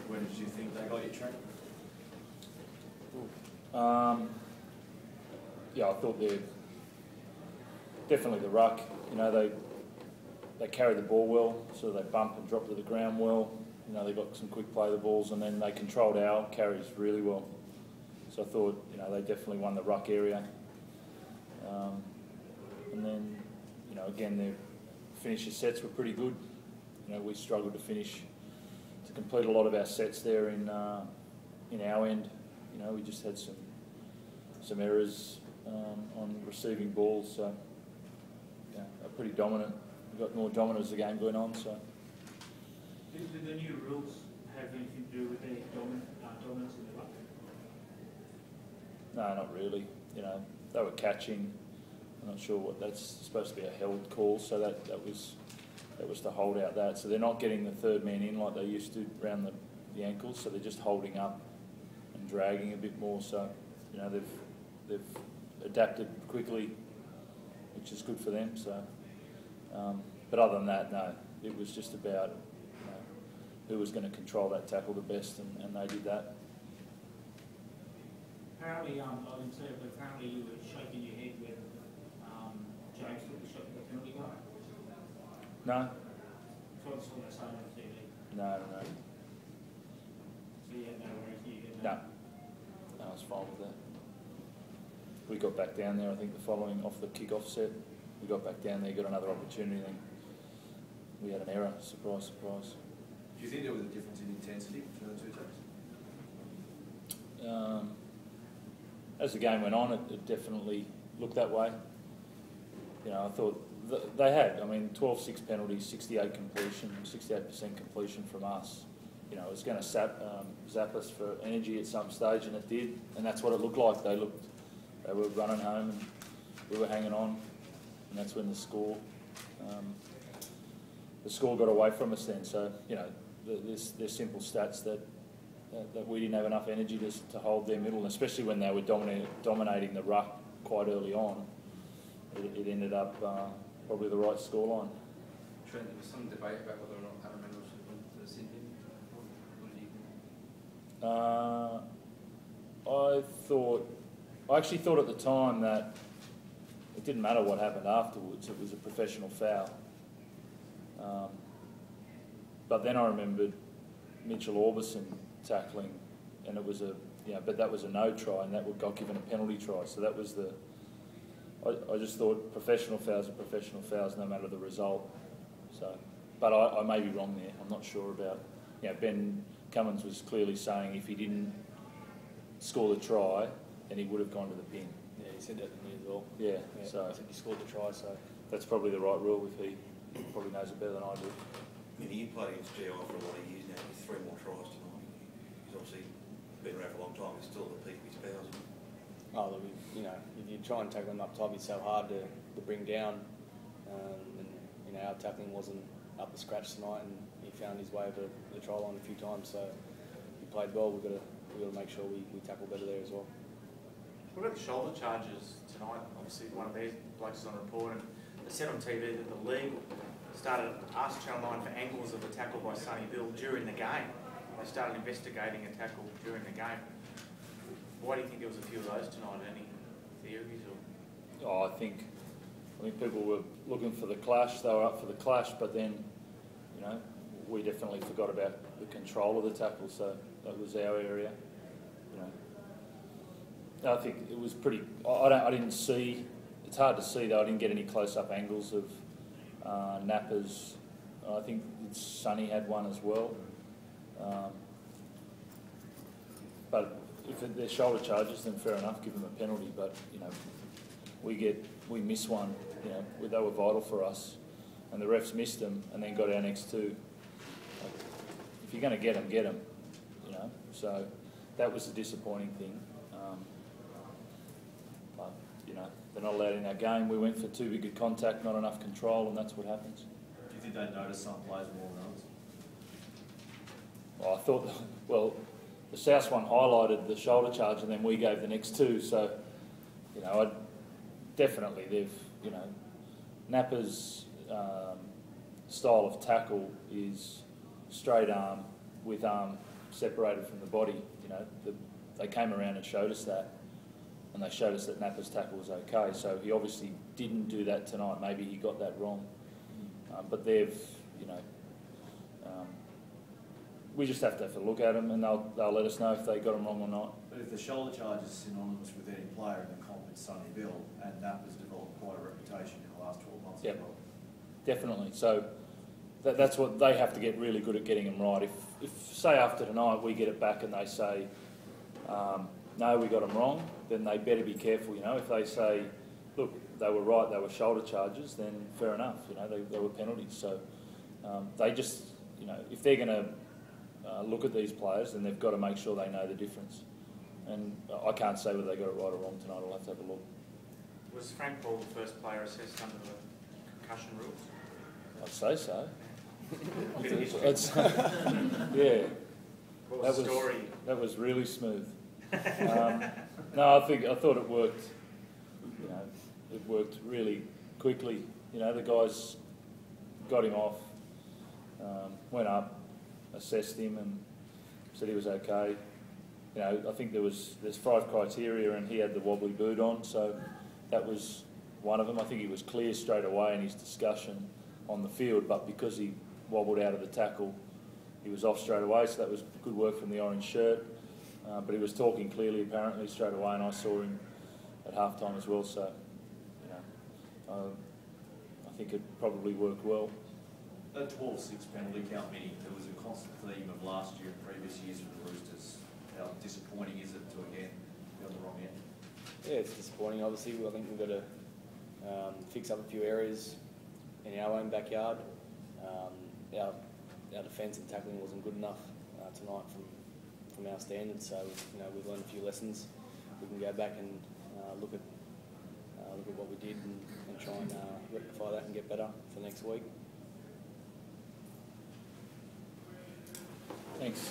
When did you think they got you, Trent? Yeah, I thought they're definitely the ruck. You know, they carry the ball well, so they bump and drop to the ground well. You know, they got some quick play the balls, and then they controlled our carries really well. So I thought, you know, they definitely won the ruck area. And then, you know, again, their finisher sets were pretty good. You know, we struggled to complete a lot of our sets there in our end. You know, we just had some errors on receiving balls, so yeah, are pretty dominant. We got more dominant as the game going on. So, did the new rules have anything to do with their dominance in the ruck? No, not really. You know, they were catching. I'm not sure what that's supposed to be, a held call. So that was to hold out that. So they're not getting the third man in like they used to around the ankles. So they're just holding up and dragging a bit more. So, you know, they've adapted quickly, which is good for them. So, but other than that, no, it was just about, you know, who was going to control that tackle the best, and they did that. Apparently, I didn't say it, but apparently you were shaking your head when James took the shot at the penalty line. No. So I saw that same on TV. No. So you had no worries, you didn't? No. I was fine with that. We got back down there, I think, the following, off the kick-off set. We got back down there, got another opportunity, then we had an error. Surprise, surprise. Do you think there was a difference in intensity between the two teams? As the game went on, it definitely looked that way. You know, I thought they had, I mean, 12-6 penalties, 68% completion from us. You know, it was going to zap us for energy at some stage, and it did, and that's what it looked like. They were running home, and we were hanging on, and that's when the score got away from us then. So, you know, there's simple stats that we didn't have enough energy to hold their middle, and especially when they were dominating the ruck quite early on. It ended up probably the right scoreline. Trent, there was some debate about whether or not Parramatta should win for the Sydney. What do you think? I actually thought at the time that it didn't matter what happened afterwards. It was a professional foul. But then I remembered Minichiello tackling, and it was but that was a no try, and that got given a penalty try. So that was I just thought professional fouls are professional fouls, no matter the result. So, but I may be wrong there. I'm not sure about. You know, Ben Cummins was clearly saying if he didn't score the try, then he would have gone to the bin. Yeah, he said that to me as well. Yeah. So he said he scored the try, so that's probably the right rule. If he probably knows it better than I do. You played against GI for a lot of years now. He's 3 more tries tonight. He's obviously been around for a long time. He's still at the peak of his powers. oh, look, you know, if you try and tackle him up top, he's so hard to bring down. And you know, our tackling wasn't up to scratch tonight, and he found his way over the try line a few times. So he played well. We've got to make sure we tackle better there as well. What about the shoulder charges tonight? Obviously, one of these blokes is on report, and they said on TV that the league started asked Channel 9 for angles of the tackle by Sonny Bill during the game. They started investigating a tackle during the game. Why do you think there was a few of those tonight? Any theories? Or? Oh, I think people were looking for the clash. They were up for the clash, but then, you know, we definitely forgot about the control of the tackle. So that was our area. You know, I think it was pretty. I didn't see. It's hard to see though. I didn't get any close-up angles of nappers. I think Sonny had one as well. But if they're shoulder charges, then fair enough, give them a penalty. But you know, we miss one. You know, they were vital for us, and the refs missed them, and then got our next two. Like, if you're going to get them, get them. You know, so that was the disappointing thing. But you know, they're not allowed in our game. We went for too big a contact, not enough control, and that's what happens. Do you think they notice some players more than others? Well, I thought, well, the South one highlighted the shoulder charge, and then we gave the next two. So, you know, definitely they've, you know, Nappa's style of tackle is straight arm with arm separated from the body. You know, they came around and showed us that, and they showed us that Nappa's tackle was okay. So he obviously didn't do that tonight. Maybe he got that wrong, but they've, you know. We just have to have a look at them, and they'll let us know if they got them wrong or not. But if the shoulder charge is synonymous with any player in the comp, it's Sonny Bill, and Nappa's developed quite a reputation in the last 12 months as well. Definitely. So that's what they have to get really good at, getting them right. If say after tonight we get it back and they say, no, we got them wrong, then they better be careful. You know, if they say, look, they were right, they were shoulder charges, then fair enough. You know, they were penalties. So they just, you know, if they're going to look at these players, then they've got to make sure they know the difference. And I can't say whether they got it right or wrong tonight. I'll have to have a look. Was Frank Ball the first player assessed under the concussion rules? I'd say so. Bit of history. Yeah. What was the story? That was really smooth. No, I thought it worked. You know, it worked really quickly. You know, the guys got him off, went up, assessed him, and said he was okay. You know, I think there's 5 criteria, and he had the wobbly boot on, so that was one of them. I think he was clear straight away in his discussion on the field, but because he wobbled out of the tackle, he was off straight away, so that was good work from the orange shirt. But he was talking clearly apparently straight away, and I saw him at half-time as well, so, you know, I think it probably worked well. That 12-6 penalty count, Minnie, there was a constant theme of last year and previous years for the Roosters. How disappointing is it to, again, be on the wrong end? Yeah, it's disappointing, obviously. I think we've got to fix up a few areas in our own backyard. Our defence and tackling wasn't good enough tonight from our standards, so you know, we've learned a few lessons. We can go back and look at what we did and try and rectify that and get better for next week. Thanks.